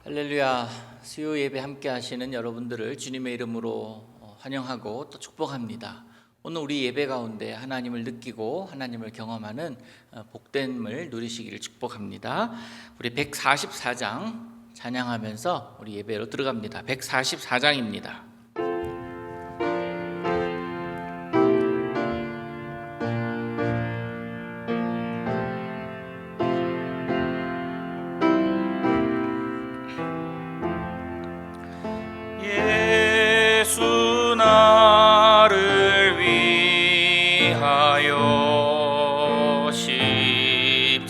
할렐루야. 수요 예배 함께 하시는 여러분들을 주님의 이름으로 환영하고 또 축복합니다. 오늘 우리 예배 가운데 하나님을 느끼고 하나님을 경험하는 복됨을 누리시기를 축복합니다. 우리 144장 찬양하면서 우리 예배로 들어갑니다. 144장입니다. 예수 나를 위하여 십자가를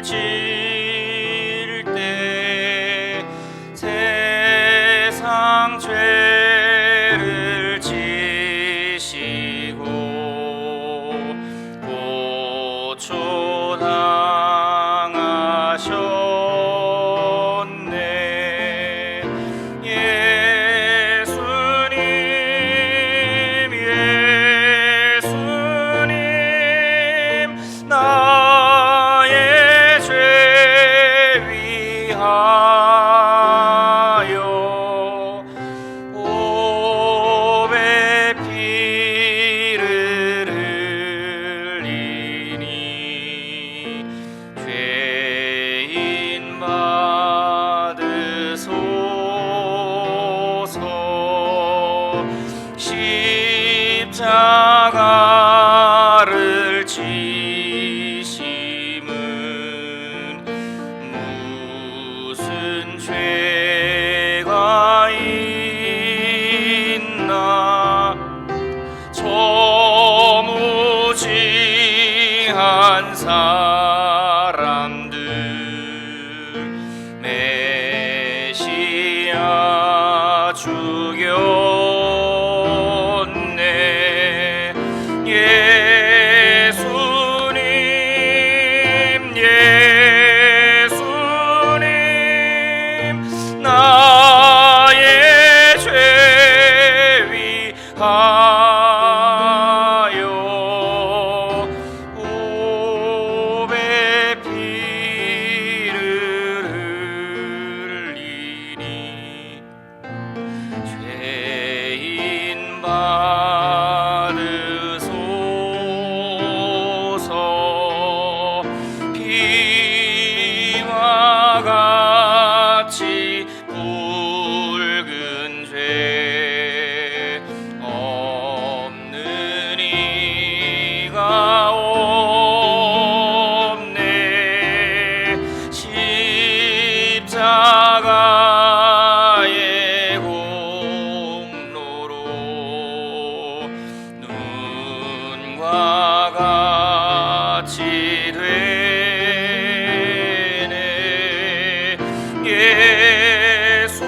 질 때 세상 죄를 지시고 고초 당하셨네. 예수님 나의 죄 위하여 오배 피를 흘리니 죄인 받으소서. 십자가를 지심은 무슨 죄가 있나. 저무지한 사람들 메시아 죽였네. 예수님 나의 죄 위하여 오배 피를 흘리니 죄인 받으소서. 피와 같이 붉은 죄 없는 이가 없네. 십자가의 공로로 눈과 같이 되네. 예수님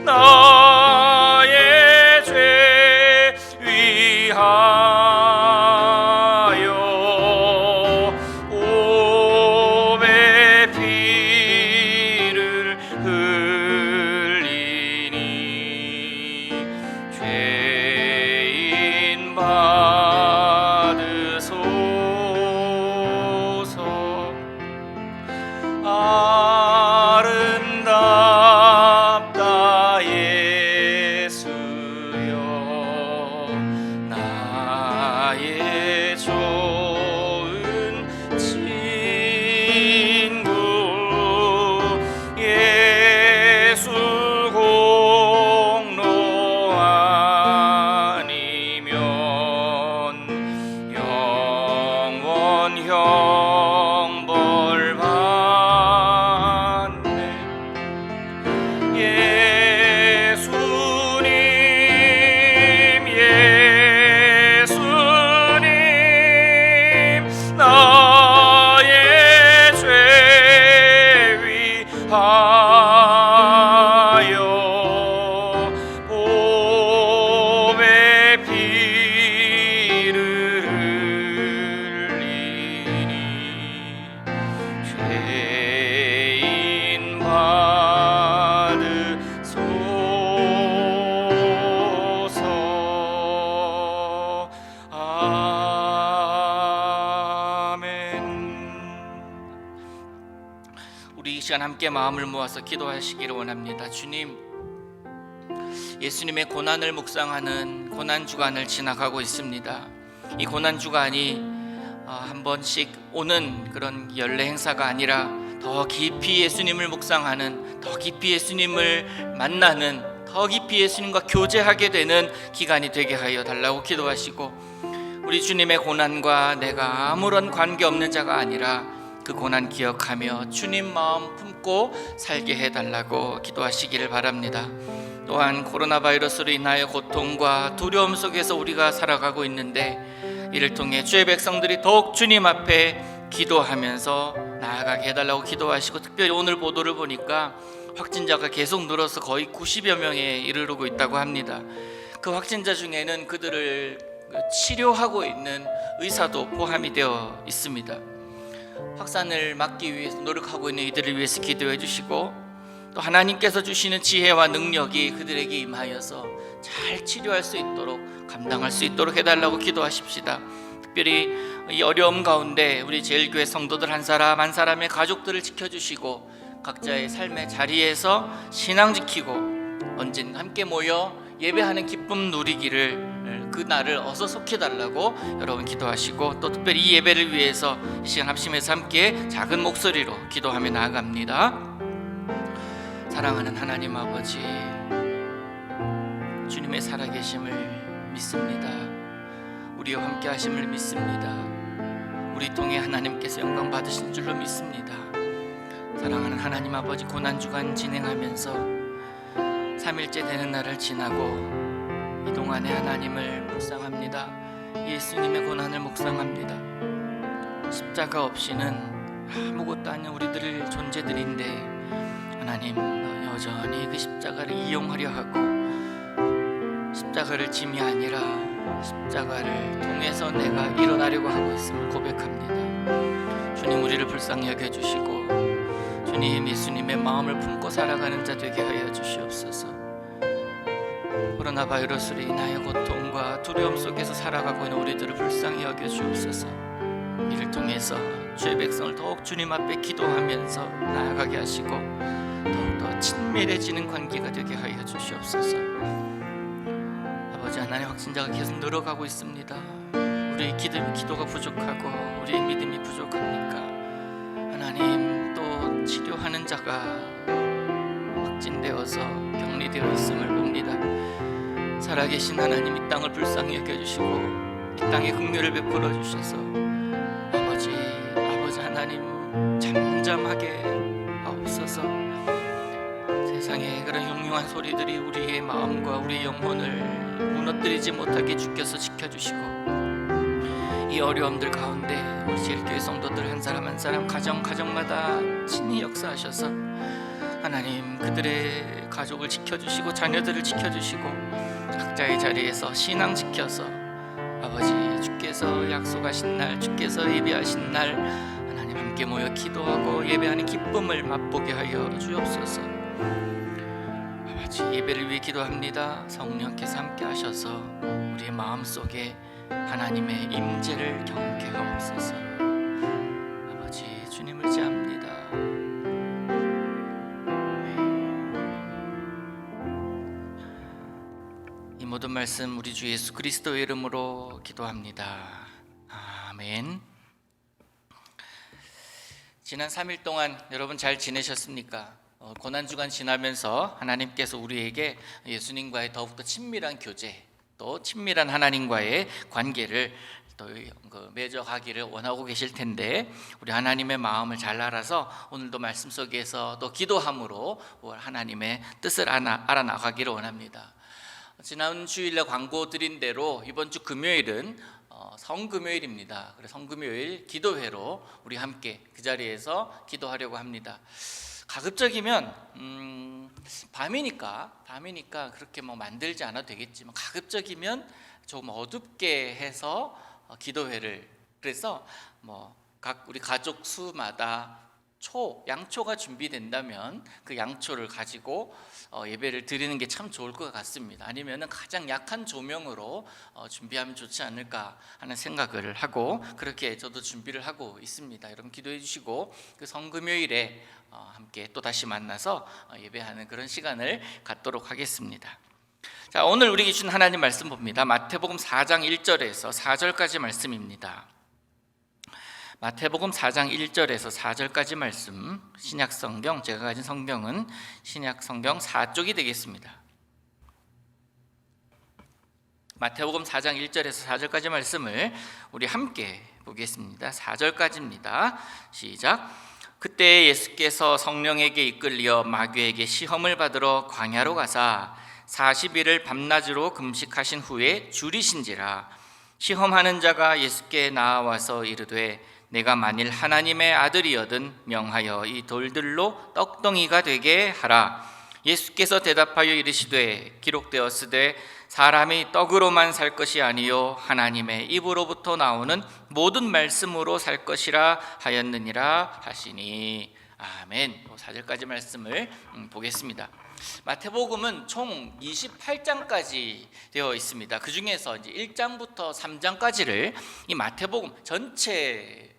나의 죄 위하여 오배 피를 흘리니 죄인 받으소서. 아름답다 예수여 나의 좋은 친구. 예수 공로 아니면 영원 형벌 받네. 예수님 시간 함께 마음을 모아서 기도하시기를 원합니다. 주님, 예수님의 고난을 묵상하는 고난 주간을 지나가고 있습니다. 이 고난 주간이 한 번씩 오는 그런 연례 행사가 아니라 더 깊이 예수님을 묵상하는, 더 깊이 예수님을 만나는, 더 깊이 예수님과 교제하게 되는 기간이 되게 하여 달라고 기도하시고, 우리 주님의 고난과 내가 아무런 관계없는 자가 아니라 그 고난 기억하며 주님 마음 품고 살게 해달라고 기도하시기를 바랍니다. 또한 코로나 바이러스로 인하여 고통과 두려움 속에서 우리가 살아가고 있는데, 이를 통해 주의 백성들이 더욱 주님 앞에 기도하면서 나아가게 해달라고 기도하시고, 특별히 오늘 보도를 보니까 확진자가 계속 늘어서 거의 90여 명에 이르르고 있다고 합니다. 그 확진자 중에는 그들을 치료하고 있는 의사도 포함이 되어 있습니다. 확산을 막기 위해서 노력하고 있는 이들을 위해서 기도해 주시고, 또 하나님께서 주시는 지혜와 능력이 그들에게 임하여서 잘 치료할 수 있도록, 감당할 수 있도록 해달라고 기도하십시다. 특별히 이 어려움 가운데 우리 제일교회 성도들 한 사람 한 사람의 가족들을 지켜주시고, 각자의 삶의 자리에서 신앙 지키고 언젠가 함께 모여 예배하는 기쁨 누리기를, 그 날을 어서 속해달라고 여러분 기도하시고, 또 특별히 이 예배를 위해서 이 시간 합심해서 함께 작은 목소리로 기도하며 나아갑니다. 사랑하는 하나님 아버지, 주님의 살아계심을 믿습니다. 우리와 함께 하심을 믿습니다. 우리 통해 하나님께서 영광 받으신 줄로 믿습니다. 사랑하는 하나님 아버지, 고난주간 진행하면서 3일째 되는 날을 지나고 이 동안에 하나님을 묵상합니다. 예수님의 고난을 묵상합니다. 십자가 없이는 아무것도 아닌 우리들의 존재들인데, 하나님 여전히 그 십자가를 이용하려 하고, 십자가를 짐이 아니라 십자가를 통해서 내가 일어나려고 하고 있음을 고백합니다. 주님, 우리를 불쌍히 여겨주시고, 주님 예수님의 마음을 품고 살아가는 자 되게 하여 주시옵소서. 코로나 바이러스로 인하여 고통과 두려움 속에서 살아가고 있는 우리들을 불쌍히 여겨주옵소서. 이를 통해서 주의 백성을 더욱 주님 앞에 기도하면서 나아가게 하시고, 더욱더 친밀해지는 관계가 되게 하여 주시옵소서. 아버지 하나님, 확진자가 계속 늘어가고 있습니다. 우리의 기도가 부족하고 우리의 믿음이 부족합니까? 하나님, 또 치료하는 자가 확진되어서 격리되어 있음을 봅니다. 살아계신 하나님, 이 땅을 불쌍히 여겨주시고 이 땅에 긍휼을 베풀어 주셔서 아버지 하나님, 잠잠하게 하옵소서. 세상에 그런 흉흉한 소리들이 우리의 마음과 우리의 영혼을 무너뜨리지 못하게 주께서 지켜주시고, 이 어려움들 가운데 우리 제일교회 성도들 한 사람 한 사람 가정마다 친히 역사하셔서 하나님, 그들의 가족을 지켜주시고 자녀들을 지켜주시고 각자의 자리에서 신앙 지켜서 아버지, 주께서 약속하신 날, 주께서 예배하신 날 하나님 함께 모여 기도하고 예배하는 기쁨을 맛보게 하여 주옵소서. 아버지, 예배를 위해 기도합니다. 성령께서 함께 하셔서 우리의 마음속에 하나님의 임재를 경험케 하옵소서. 아버지, 주님을 제합니다. 이 모든 말씀 우리 주 예수 그리스도의 이름으로 기도합니다. 아멘. 지난 3일 동안 여러분 잘 지내셨습니까? 고난주간 지나면서 하나님께서 우리에게 예수님과의 더욱더 친밀한 교제, 또 친밀한 하나님과의 관계를 또 맺어가기를 원하고 계실 텐데, 우리 하나님의 마음을 잘 알아서 오늘도 말씀 속에서 또 기도함으로 하나님의 뜻을 알아나가기를 원합니다. 지난 주일에 광고 드린 대로 이번 주 금요일은 성금요일입니다. 그래서 성금요일 기도회로 우리 함께 그 자리에서 기도하려고 합니다. 가급적이면 밤이니까 그렇게 만들지 않아도 되겠지만, 가급적이면 좀 어둡게 해서 기도회를, 그래서 각 우리 가족 수마다 양초가 준비된다면 그 양초를 가지고 예배를 드리는 게 참 좋을 것 같습니다. 아니면은 가장 약한 조명으로 준비하면 좋지 않을까 하는 생각을 하고 그렇게 저도 준비를 하고 있습니다. 여러분 기도해 주시고 그 성금요일에 함께 또 다시 만나서 예배하는 그런 시간을 갖도록 하겠습니다. 자, 오늘 우리에게 주신 하나님 말씀 봅니다. 마태복음 4장 1절에서 4절까지 말씀입니다. 마태복음 4장 1절에서 4절까지 말씀, 신약성경, 제가 가진 성경은 신약성경 4쪽이 되겠습니다. 마태복음 4장 1절에서 4절까지 말씀을 우리 함께 보겠습니다. 4절까지입니다. 시작. 그때 예수께서 성령에게 이끌려 마귀에게 시험을 받으러 광야로 가사 40일을 밤낮으로 금식하신 후에 줄이신지라. 시험하는 자가 예수께 나와서 이르되 내가 만일 하나님의 아들이여든 명하여 이 돌들로 떡덩이가 되게 하라. 예수께서 대답하여 이르시되 기록되었으되 사람이 떡으로만 살 것이 아니요 하나님의 입으로부터 나오는 모든 말씀으로 살 것이라 하였느니라 하시니. 아멘. 4절까지 말씀을 보겠습니다. 마태복음은 총 28장까지 되어 있습니다. 그 중에서 이제 1장부터 3장까지를 이 마태복음 전체의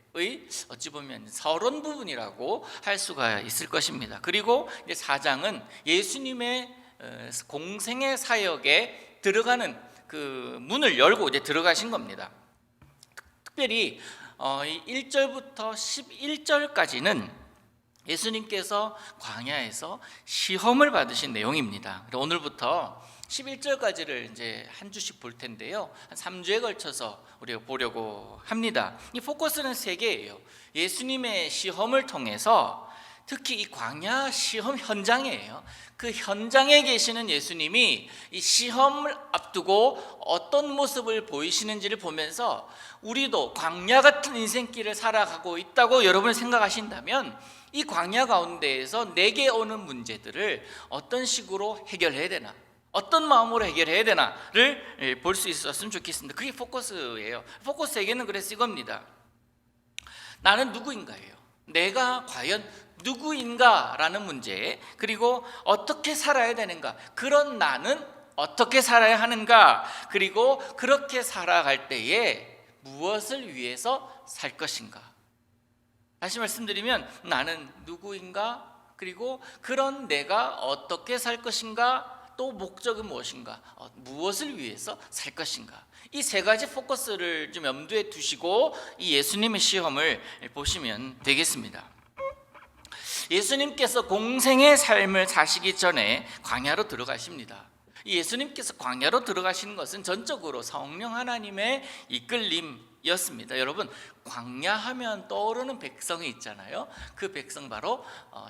어찌 보면 서론 부분이라고 할 수가 있을 것입니다. 그리고 이제 4장은 예수님의 공생의 사역에 들어가는 그 문을 열고 이제 들어가신 겁니다. 특별히 1절부터 11절까지는 예수님께서 광야에서 시험을 받으신 내용입니다. 오늘부터 11절까지를 이제 한 주씩 볼 텐데요. 한 3주에 걸쳐서 우리가 보려고 합니다. 이 포커스는 3개예요. 예수님의 시험을 통해서 특히 이 광야 시험 현장이에요. 그 현장에 계시는 예수님이 이 시험을 앞두고 어떤 모습을 보이시는지를 보면서 우리도 광야 같은 인생길을 살아가고 있다고 여러분이 생각하신다면 이 광야 가운데에서 내게 오는 문제들을 어떤 식으로 해결해야 되나, 어떤 마음으로 해결해야 되나를 볼 수 있었으면 좋겠습니다. 그게 포커스예요. 포커스 3개는 그래서 이겁니다. 나는 누구인가예요. 내가 과연 누구인가라는 문제, 그리고 어떻게 살아야 되는가, 그런 나는 어떻게 살아야 하는가, 그리고 그렇게 살아갈 때에 무엇을 위해서 살 것인가. 다시 말씀드리면 나는 누구인가, 그리고 그런 내가 어떻게 살 것인가, 또 목적은 무엇인가, 무엇을 위해서 살 것인가. 이 3가지 포커스를 좀 염두에 두시고 이 예수님의 시험을 보시면 되겠습니다. 예수님께서 공생의 삶을 사시기 전에 광야로 들어가십니다. 예수님께서 광야로 들어가시는 것은 전적으로 성령 하나님의 이끌림이었습니다. 여러분, 광야하면 떠오르는 백성이 있잖아요. 그 백성 바로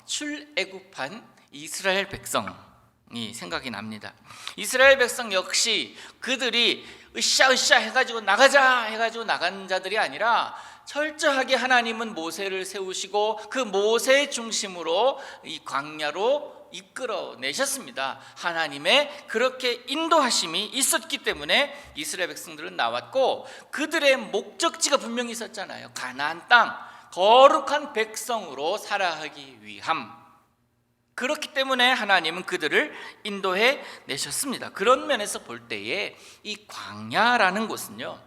출애굽한 이스라엘 백성이 생각이 납니다. 이스라엘 백성 역시 그들이 으쌰으쌰 해가지고 나가자 해가지고 나간 자들이 아니라 철저하게 하나님은 모세를 세우시고 그 모세 중심으로 이 광야로 이끌어내셨습니다. 하나님의 그렇게 인도하심이 있었기 때문에 이스라엘 백성들은 나왔고, 그들의 목적지가 분명히 있었잖아요. 가나안 땅, 거룩한 백성으로 살아가기 위함. 그렇기 때문에 하나님은 그들을 인도해 내셨습니다. 그런 면에서 볼 때에 이 광야라는 곳은요,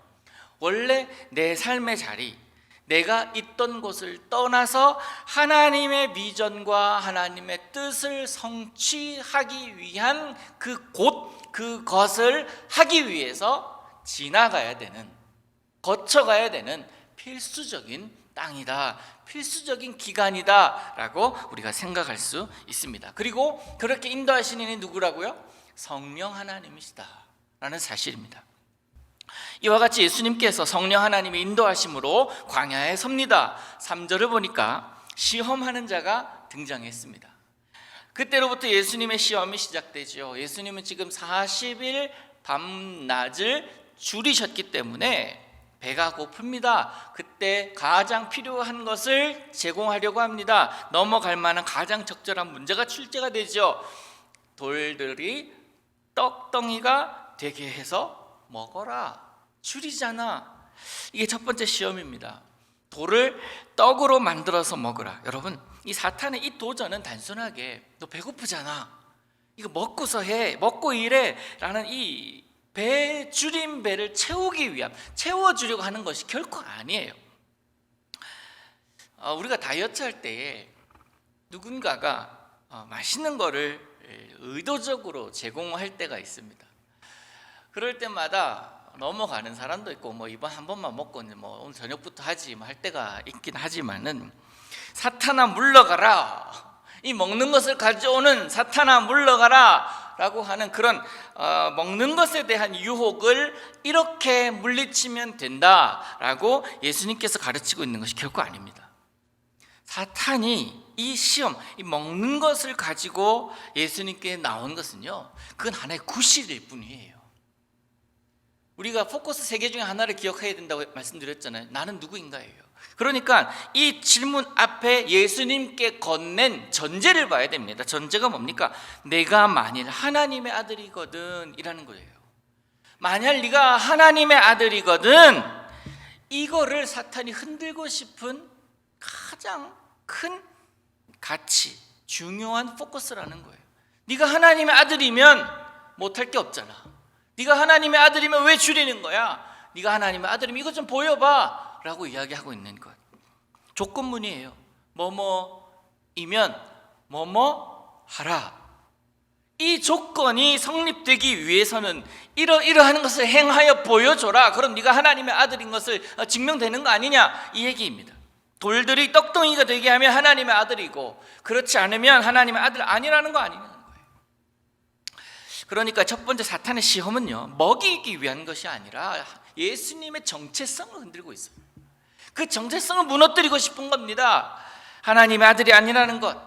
원래 내 삶의 자리, 내가 있던 곳을 떠나서 하나님의 비전과 하나님의 뜻을 성취하기 위한 그것을 하기 위해서 지나가야 되는, 거쳐가야 되는 필수적인 땅이다, 필수적인 기간이다 라고 우리가 생각할 수 있습니다. 그리고 그렇게 인도하시는 이는 누구라고요? 성령 하나님이시다 라는 사실입니다. 이와 같이 예수님께서 성령 하나님의 인도하심으로 광야에 섭니다. 3절을 보니까 시험하는 자가 등장했습니다. 그때로부터 예수님의 시험이 시작되죠. 예수님은 지금 40일 밤낮을 줄이셨기 때문에 배가 고픕니다. 그때 가장 필요한 것을 제공하려고 합니다. 넘어갈 만한 가장 적절한 문제가 출제가 되죠. 돌들이 떡덩이가 되게 해서 먹어라. 줄이잖아. 이게 첫 번째 시험입니다. 돌을 떡으로 만들어서 먹으라. 여러분, 이 사탄의 이 도전은 단순하게 너 배고프잖아, 이거 먹고서 해, 먹고 일해 라는 이 배 줄인 배를 채우기 위함, 채워주려고 하는 것이 결코 아니에요. 우리가 다이어트 할 때에 누군가가 맛있는 거를 의도적으로 제공할 때가 있습니다. 그럴 때마다 넘어가는 사람도 있고, 뭐 이번 한 번만 먹고 뭐 오늘 저녁부터 하지 뭐 할 때가 있긴 하지만은, 사탄아 물러가라, 이 먹는 것을 가져오는 사탄아 물러가라 라고 하는 그런 먹는 것에 대한 유혹을 이렇게 물리치면 된다라고 예수님께서 가르치고 있는 것이 결코 아닙니다. 사탄이 이 시험, 이 먹는 것을 가지고 예수님께 나온 것은요, 그건 하나의 구실일 뿐이에요. 우리가 포커스 3개 중에 하나를 기억해야 된다고 말씀드렸잖아요. 나는 누구인가예요. 그러니까 이 질문 앞에 예수님께 건넨 전제를 봐야 됩니다. 전제가 뭡니까? 내가 만일 하나님의 아들이거든 이라는 거예요. 만약 네가 하나님의 아들이거든, 이거를 사탄이 흔들고 싶은 가장 큰 가치, 중요한 포커스라는 거예요. 네가 하나님의 아들이면 못할 게 없잖아. 네가 하나님의 아들이면 왜 줄이는 거야? 네가 하나님의 아들이면 이것 좀 보여봐 라고 이야기하고 있는 것. 조건문이에요. 뭐뭐이면 뭐뭐 하라. 이 조건이 성립되기 위해서는 이러이러하는 것을 행하여 보여줘라. 그럼 네가 하나님의 아들인 것을 증명되는 거 아니냐, 이 얘기입니다. 돌들이 떡덩이가 되게 하면 하나님의 아들이고, 그렇지 않으면 하나님의 아들 아니라는 거 아니냐는 거예요. 그러니까 첫 번째 사탄의 시험은요, 먹이기 위한 것이 아니라 예수님의 정체성을 흔들고 있어요. 그 정체성을 무너뜨리고 싶은 겁니다. 하나님의 아들이 아니라는 것,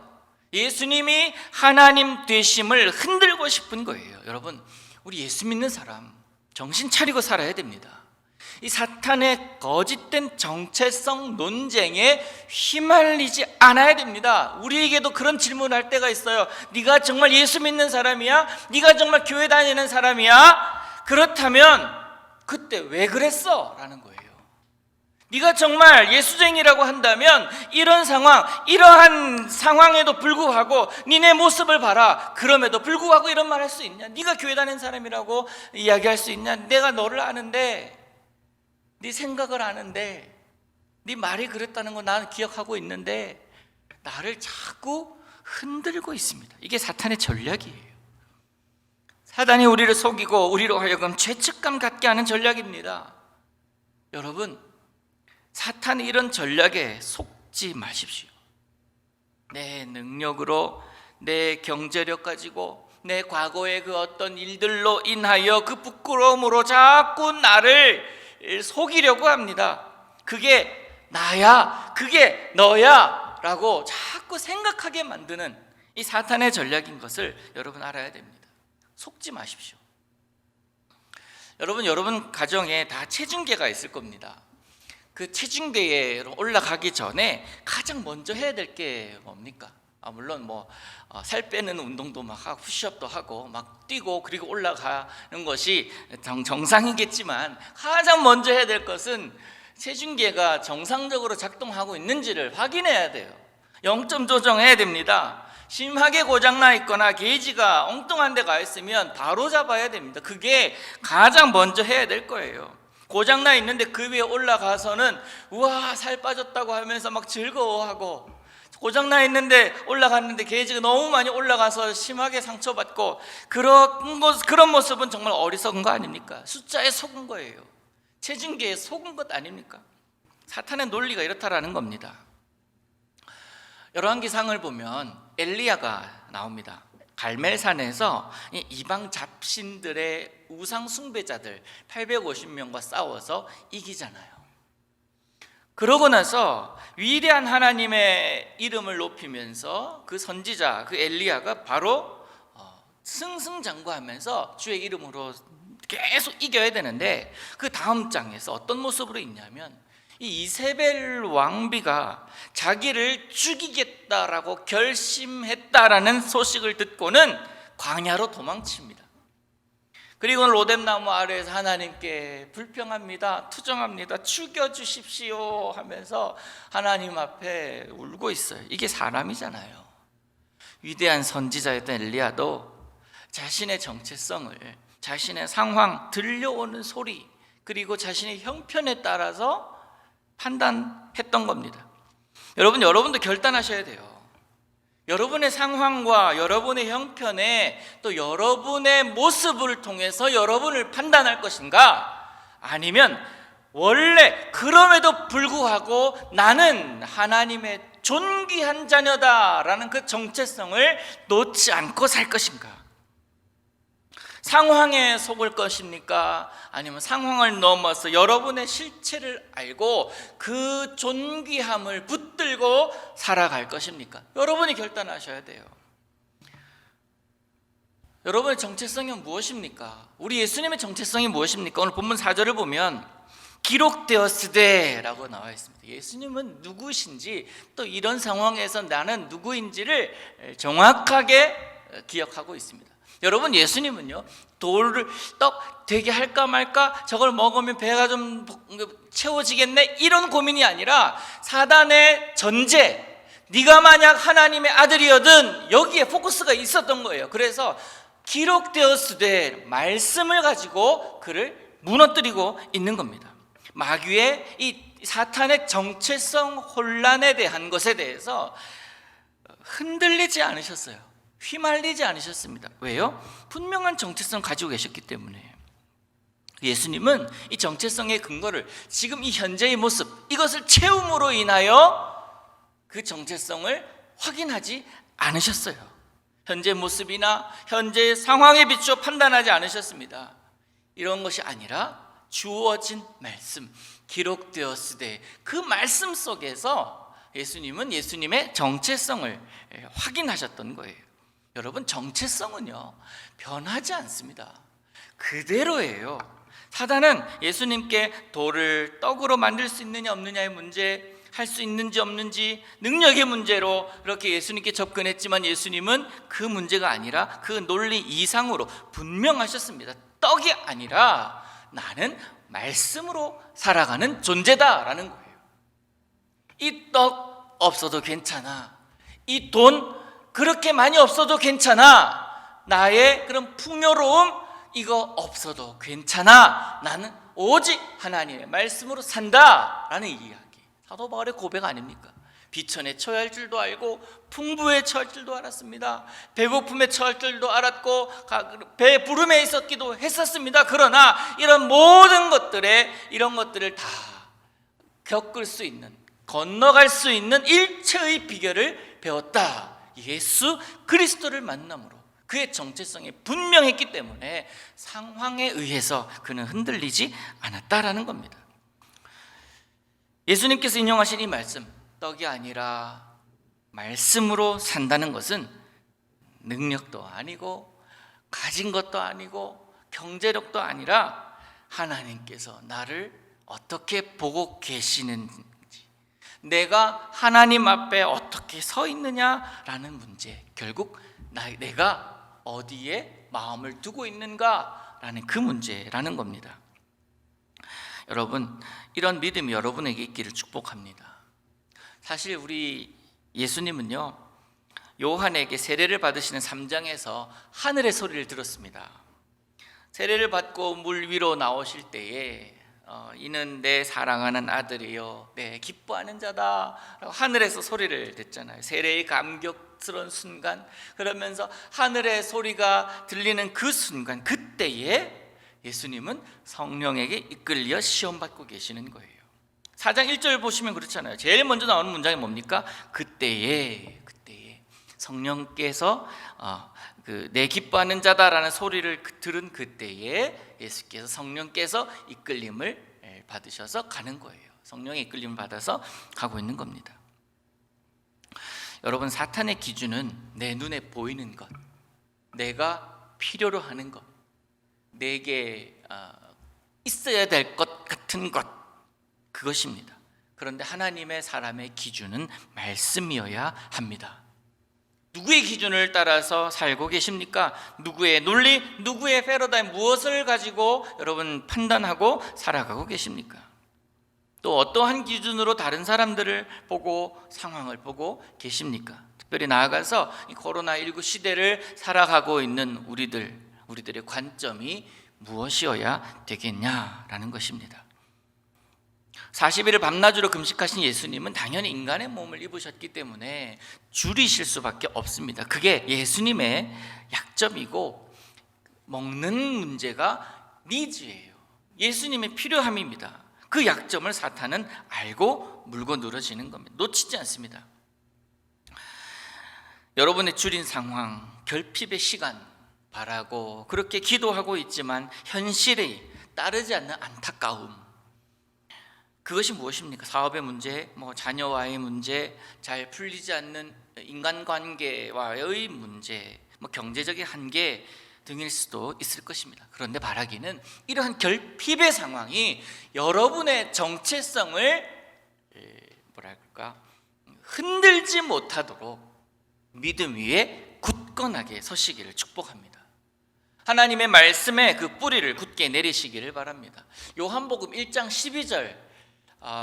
예수님이 하나님 되심을 흔들고 싶은 거예요. 여러분, 우리 예수 믿는 사람 정신 차리고 살아야 됩니다. 이 사탄의 거짓된 정체성 논쟁에 휘말리지 않아야 됩니다. 우리에게도 그런 질문을 할 때가 있어요. 네가 정말 예수 믿는 사람이야? 네가 정말 교회 다니는 사람이야? 그렇다면 그때 왜 그랬어? 라는 거예요. 네가 정말 예수쟁이라고 한다면 이런 상황, 이러한 상황에도 불구하고 니네 모습을 봐라. 그럼에도 불구하고 이런 말 할 수 있냐? 네가 교회 다니는 사람이라고 이야기할 수 있냐? 내가 너를 아는데, 네 생각을 아는데, 네 말이 그랬다는 거 나는 기억하고 있는데 나를 자꾸 흔들고 있습니다. 이게 사탄의 전략이에요. 사단이 우리를 속이고 우리로 하여금 죄책감 갖게 하는 전략입니다. 여러분, 사탄이 이런 전략에 속지 마십시오. 내 능력으로, 내 경제력 가지고, 내 과거의 그 어떤 일들로 인하여 그 부끄러움으로 자꾸 나를 속이려고 합니다. 그게 나야, 그게 너야 라고 자꾸 생각하게 만드는 이 사탄의 전략인 것을 여러분 알아야 됩니다. 속지 마십시오. 여러분 가정에 다 체중계가 있을 겁니다. 그 체중계에 올라가기 전에 가장 먼저 해야 될 게 뭡니까? 물론 살 빼는 운동도 막 하고 푸시업도 하고 막 뛰고 그리고 올라가는 것이 정상이겠지만, 가장 먼저 해야 될 것은 체중계가 정상적으로 작동하고 있는지를 확인해야 돼요. 0점 조정해야 됩니다. 심하게 고장나 있거나 게이지가 엉뚱한 데 가 있으면 바로 잡아야 됩니다. 그게 가장 먼저 해야 될 거예요. 고장나 있는데 그 위에 올라가서는 우와 살 빠졌다고 하면서 막 즐거워하고, 고장나 있는데 올라갔는데 게이지가 너무 많이 올라가서 심하게 상처받고, 그런 모습은 정말 어리석은 거 아닙니까? 숫자에 속은 거예요. 체중계에 속은 것 아닙니까? 사탄의 논리가 이렇다라는 겁니다. 열왕기상을 보면 엘리야가 나옵니다. 갈멜산에서 이방 잡신들의 우상 숭배자들 850명과 싸워서 이기잖아요. 그러고 나서 위대한 하나님의 이름을 높이면서 그 선지자, 그 엘리야가 바로 승승장구하면서 주의 이름으로 계속 이겨야 되는데, 그 다음 장에서 어떤 모습으로 있냐면, 이 이세벨 왕비가 자기를 죽이겠다라고 결심했다라는 소식을 듣고는 광야로 도망칩니다. 그리고 로뎀나무 아래에서 하나님께 불평합니다. 투정합니다. 죽여주십시오 하면서 하나님 앞에 울고 있어요. 이게 사람이잖아요. 위대한 선지자였던 엘리야도 자신의 정체성을, 자신의 상황, 들려오는 소리, 그리고 자신의 형편에 따라서 판단했던 겁니다. 여러분도 결단하셔야 돼요. 여러분의 상황과 여러분의 형편에 또 여러분의 모습을 통해서 여러분을 판단할 것인가, 아니면 원래 그럼에도 불구하고 나는 하나님의 존귀한 자녀다라는 그 정체성을 놓지 않고 살 것인가? 상황에 속을 것입니까? 아니면 상황을 넘어서 여러분의 실체를 알고 그 존귀함을 붙들고 살아갈 것입니까? 여러분이 결단하셔야 돼요. 여러분의 정체성이 무엇입니까? 우리 예수님의 정체성이 무엇입니까? 오늘 본문 4절을 보면 기록되었으되 라고 나와 있습니다. 예수님은 누구신지, 또 이런 상황에서 나는 누구인지를 정확하게 기억하고 있습니다. 여러분, 예수님은요, 돌을 떡 되게 할까 말까, 저걸 먹으면 배가 좀 채워지겠네, 이런 고민이 아니라 사단의 전제, 네가 만약 하나님의 아들이거든, 여기에 포커스가 있었던 거예요. 그래서 기록되었으되 말씀을 가지고 그를 무너뜨리고 있는 겁니다. 마귀의 이 사탄의 정체성 혼란에 대한 것에 대해서 흔들리지 않으셨어요. 휘말리지 않으셨습니다. 왜요? 분명한 정체성 가지고 계셨기 때문에. 예수님은 이 정체성의 근거를 지금 이 현재의 모습, 이것을 채움으로 인하여 그 정체성을 확인하지 않으셨어요. 현재 모습이나 현재의 상황에 비추어 판단하지 않으셨습니다. 이런 것이 아니라 주어진 말씀, 기록되었으되 그 말씀 속에서 예수님은 예수님의 정체성을 확인하셨던 거예요. 여러분, 정체성은요 변하지 않습니다. 그대로예요. 사단은 예수님께 돌을 떡으로 만들 수 있느냐 없느냐의 문제, 할 수 있는지 없는지 능력의 문제로 그렇게 예수님께 접근했지만 예수님은 그 문제가 아니라 그 논리 이상으로 분명하셨습니다. 떡이 아니라 나는 말씀으로 살아가는 존재다라는 거예요. 이 떡 없어도 괜찮아, 이 돈 그렇게 많이 없어도 괜찮아, 나의 그런 풍요로움 이거 없어도 괜찮아, 나는 오직 하나님의 말씀으로 산다라는 이야기. 사도 바울의 고백 아닙니까? 비천에 처할 줄도 알고 풍부에 처할 줄도 알았습니다. 배고픔에 처할 줄도 알았고 배 부름에 있었기도 했었습니다. 그러나 이런 모든 이런 것들을 다 겪을 수 있는, 건너갈 수 있는 일체의 비결을 배웠다. 예수 그리스도를 만남으로 그의 정체성이 분명했기 때문에 상황에 의해서 그는 흔들리지 않았다라는 겁니다. 예수님께서 인용하신 이 말씀, 떡이 아니라 말씀으로 산다는 것은 능력도 아니고 가진 것도 아니고 경제력도 아니라 하나님께서 나를 어떻게 보고 계시는지, 내가 하나님 앞에 어떻게 서 있느냐라는 문제, 결국 내가 어디에 마음을 두고 있는가라는 그 문제라는 겁니다. 여러분, 이런 믿음이 여러분에게 있기를 축복합니다. 사실 우리 예수님은요, 요한에게 세례를 받으시는 3장에서 하늘의 소리를 들었습니다. 세례를 받고 물 위로 나오실 때에 이는 내 사랑하는 아들이요 내 기뻐하는 자다, 하늘에서 소리를 듣잖아요. 세례의 감격스러운 순간, 그러면서 하늘의 소리가 들리는 그 순간, 그때에 예수님은 성령에게 이끌려 시험받고 계시는 거예요. 4장 1절 보시면 그렇잖아요. 제일 먼저 나오는 문장이 뭡니까? 그때에 성령께서 내 기뻐하는 자다라는 소리를 들은 그때에 예수께서 성령께서 이끌림을 받으셔서 가는 거예요. 성령의 이끌림을 받아서 가고 있는 겁니다. 여러분, 사탄의 기준은 내 눈에 보이는 것, 내가 필요로 하는 것, 내게 있어야 될 것 같은 것, 그것입니다. 그런데 하나님의 사람의 기준은 말씀이어야 합니다. 누구의 기준을 따라서 살고 계십니까? 누구의 논리, 누구의 패러다임, 무엇을 가지고 여러분 판단하고 살아가고 계십니까? 또 어떠한 기준으로 다른 사람들을 보고 상황을 보고 계십니까? 특별히 나아가서 이 코로나19 시대를 살아가고 있는 우리들의 관점이 무엇이어야 되겠냐라는 것입니다. 40일을 밤낮으로 금식하신 예수님은 당연히 인간의 몸을 입으셨기 때문에 줄이실 수밖에 없습니다. 그게 예수님의 약점이고, 먹는 문제가 니즈예요. 예수님의 필요함입니다. 그 약점을 사탄은 알고 물고 늘어지는 겁니다. 놓치지 않습니다. 여러분의 줄인 상황, 결핍의 시간 바라고 그렇게 기도하고 있지만 현실에 따르지 않는 안타까움, 그것이 무엇입니까? 사업의 문제, 자녀와의 문제, 잘 풀리지 않는 인간관계와의 문제, 경제적인 한계 등일 수도 있을 것입니다. 그런데 바라기는 이러한 결핍의 상황이 여러분의 정체성을 흔들지 못하도록 믿음 위에 굳건하게 서시기를 축복합니다. 하나님의 말씀에 그 뿌리를 굳게 내리시기를 바랍니다. 요한복음 1장 12절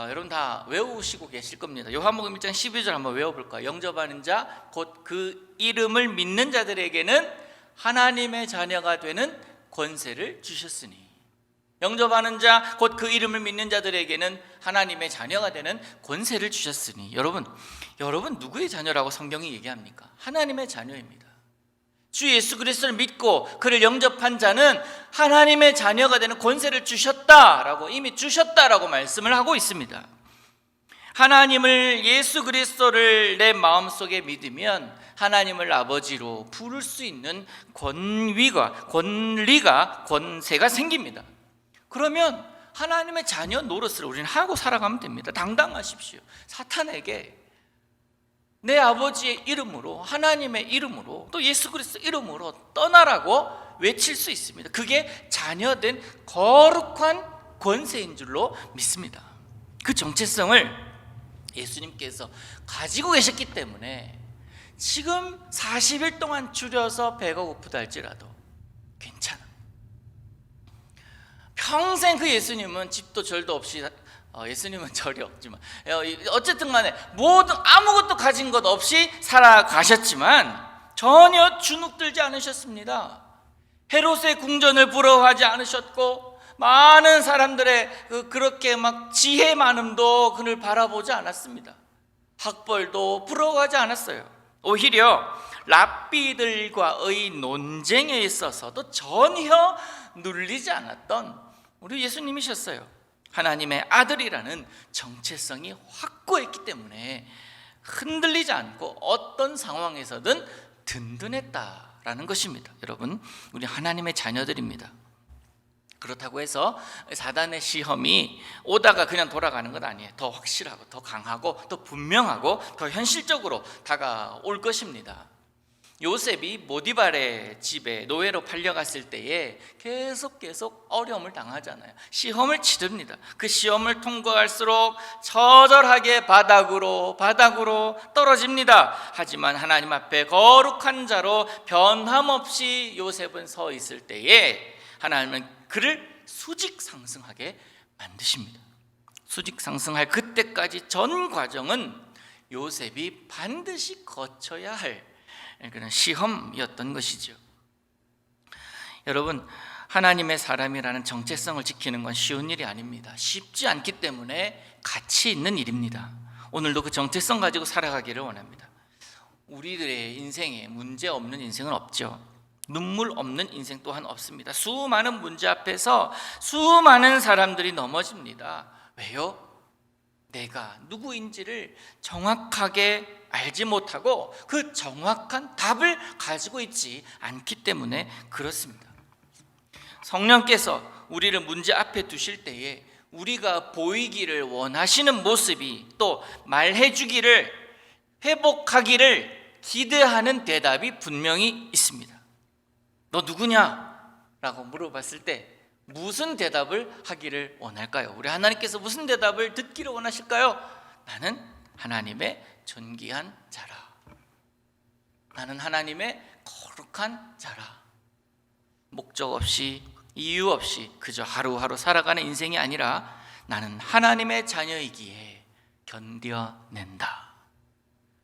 여러분 다 외우시고 계실 겁니다. 요한복음 1장 12절 한번 외워볼까요? 영접하는 자 곧 그 이름을 믿는 자들에게는 하나님의 자녀가 되는 권세를 주셨으니, 영접하는 자 곧 그 이름을 믿는 자들에게는 하나님의 자녀가 되는 권세를 주셨으니. 여러분 누구의 자녀라고 성경이 얘기합니까? 하나님의 자녀입니다. 주 예수 그리스도를 믿고 그를 영접한 자는 하나님의 자녀가 되는 권세를 주셨다라고, 이미 주셨다라고 말씀을 하고 있습니다. 하나님을, 예수 그리스도를 내 마음속에 믿으면 하나님을 아버지로 부를 수 있는 권리가, 권세가 생깁니다. 그러면 하나님의 자녀 노릇을 우리는 하고 살아가면 됩니다. 당당하십시오. 사탄에게 내 아버지의 이름으로, 하나님의 이름으로, 또 예수 그리스도 이름으로 떠나라고 외칠 수 있습니다. 그게 자녀된 거룩한 권세인 줄로 믿습니다. 그 정체성을 예수님께서 가지고 계셨기 때문에 지금 40일 동안 줄여서 배가 고프다 할지라도 괜찮아. 평생 그 예수님은 집도 절도 없이, 예수님은 절이 없지만 어쨌든 간에 모든 아무것도 가진 것 없이 살아가셨지만 전혀 주눅들지 않으셨습니다. 헤롯의 궁전을 부러워하지 않으셨고, 많은 사람들의 그렇게 막 지혜 많음도 그를 바라보지 않았습니다. 학벌도 부러워하지 않았어요. 오히려 랍비들과의 논쟁에 있어서도 전혀 눌리지 않았던 우리 예수님이셨어요. 하나님의 아들이라는 정체성이 확고했기 때문에 흔들리지 않고 어떤 상황에서든 든든했다라는 것입니다. 여러분, 우리 하나님의 자녀들입니다. 그렇다고 해서 사단의 시험이 오다가 그냥 돌아가는 것 아니에요. 더 확실하고 더 강하고 더 분명하고 더 현실적으로 다가올 것입니다. 요셉이 모디발의 집에 노예로 팔려갔을 때에 계속 어려움을 당하잖아요. 시험을 치릅니다. 그 시험을 통과할수록 처절하게 바닥으로 떨어집니다. 하지만 하나님 앞에 거룩한 자로 변함없이 요셉은 서 있을 때에 하나님은 그를 수직 상승하게 만드십니다. 수직 상승할 그때까지 전 과정은 요셉이 반드시 거쳐야 할 그런 시험이었던 것이죠. 여러분, 하나님의 사람이라는 정체성을 지키는 건 쉬운 일이 아닙니다. 쉽지 않기 때문에 가치 있는 일입니다. 오늘도 그 정체성 가지고 살아가기를 원합니다. 우리들의 인생에 문제 없는 인생은 없죠. 눈물 없는 인생 또한 없습니다. 수많은 문제 앞에서 수많은 사람들이 넘어집니다. 왜요? 내가 누구인지를 정확하게 알지 못하고 그 정확한 답을 가지고 있지 않기 때문에 그렇습니다. 성령께서 우리를 문제 앞에 두실 때에 우리가 보이기를 원하시는 모습이, 또 말해주기를, 회복하기를 기대하는 대답이 분명히 있습니다. 너 누구냐? 라고 물어봤을 때 무슨 대답을 하기를 원할까요? 우리 하나님께서 무슨 대답을 듣기를 원하실까요? 나는 하나님의 존귀한 자라. 나는 하나님의 거룩한 자라. 목적 없이 이유 없이 그저 하루하루 살아가는 인생이 아니라 나는 하나님의 자녀이기에 견뎌낸다.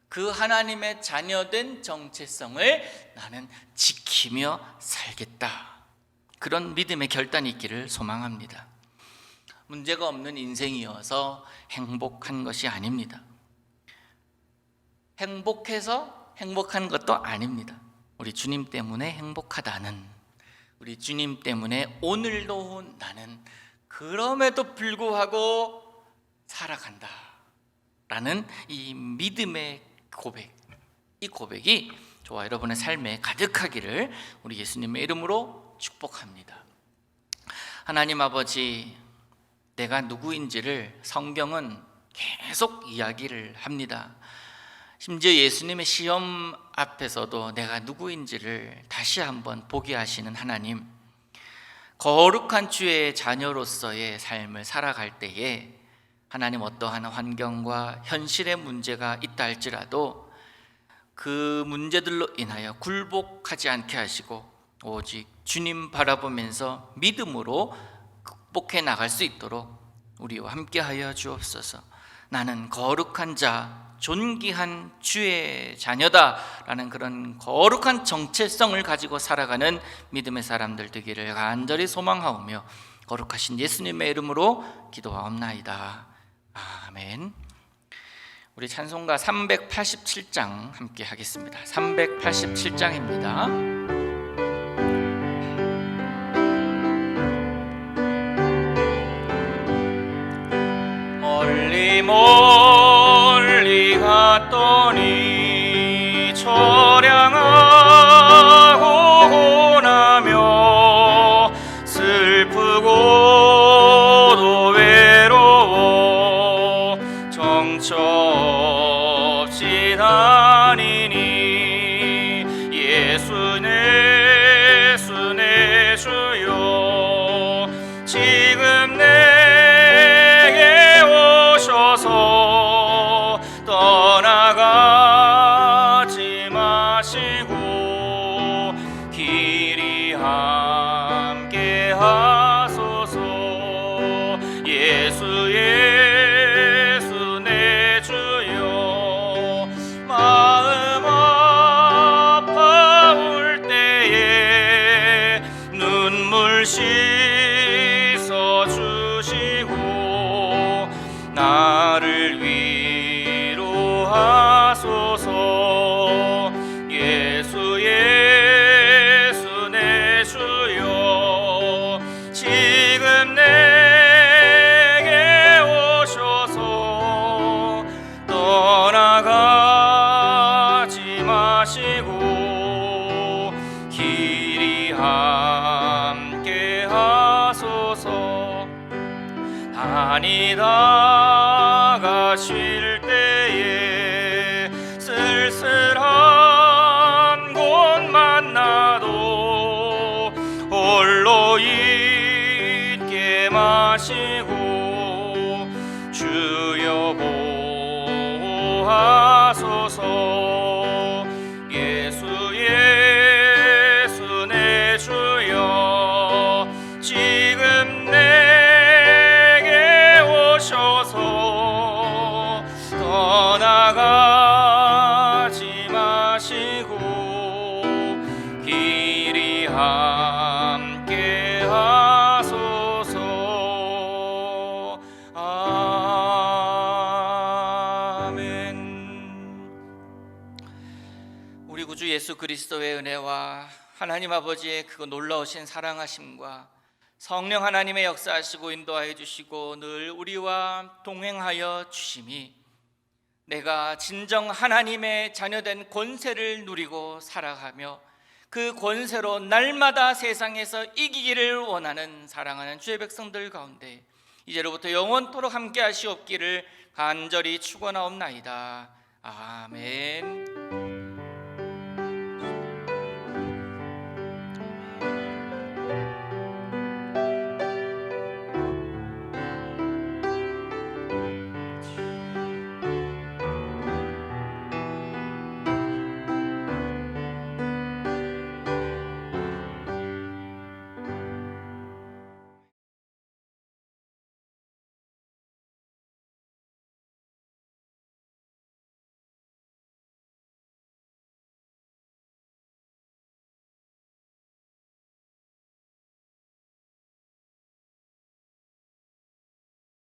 그 하나님의 자녀된 정체성을 나는 지키며 살겠다. 그런 믿음의 결단이 있기를 소망합니다. 문제가 없는 인생이어서 행복한 것이 아닙니다. 행복해서 행복한 것도 아닙니다. 우리 주님 때문에 행복하다는, 우리 주님 때문에 오늘도 나는 그럼에도 불구하고 살아간다 라는 이 믿음의 고백, 이 고백이 저와 여러분의 삶에 가득하기를 우리 예수님의 이름으로 축복합니다. 하나님 아버지, 내가 누구인지를 성경은 계속 이야기를 합니다. 심지어 예수님의 시험 앞에서도 내가 누구인지를 다시 한번 보게 하시는 하나님, 거룩한 주의 자녀로서의 삶을 살아갈 때에 하나님 어떠한 환경과 현실의 문제가 있다 할지라도 그 문제들로 인하여 굴복하지 않게 하시고 오직 주님 바라보면서 믿음으로 극복해 나갈 수 있도록 우리와 함께하여 주옵소서. 나는 거룩한 자, 존귀한 주의 자녀다라는 그런 거룩한 정체성을 가지고 살아가는 믿음의 사람들 되기를 간절히 소망하오며 거룩하신 예수님의 이름으로 기도하옵나이다. 아멘. 우리 찬송가 387장 함께 하겠습니다. 387장입니다. 멀리 갔더니 처량하고 고나며 슬프고도 외로워 정처 없이 다니니 예수 내 주여 지금 내게 오셔서 떠나가지 마시고 길이 함께 하소서. 예수 내 주여 마음 아파올 때에 눈물 씻어 주시고 나를 위로하소서. 예수 내 주여 지금 내게 오셔서 떠나가지 마시고 길이 함께 하소서. 다니다가 쉴 때에 쓸쓸한 곳 만나도 홀로 있게 마시고 주여 보호하소서. 예수 내 주여 지금 내게 오셔서 떠나가지 마시고 길이 함께 하소서. 아멘. 우리 구주 예수 그리스도의 은혜와 하나님 아버지의 그 놀라우신 사랑하심과 성령 하나님의 역사하시고 인도하여 주시고 늘 우리와 동행하여 주심이 내가 진정 하나님의 자녀된 권세를 누리고 살아가며 그 권세로 날마다 세상에서 이기기를 원하는 사랑하는 주의 백성들 가운데 이제로부터 영원토록 함께 하시옵기를 간절히 축원하옵나이다. 아멘.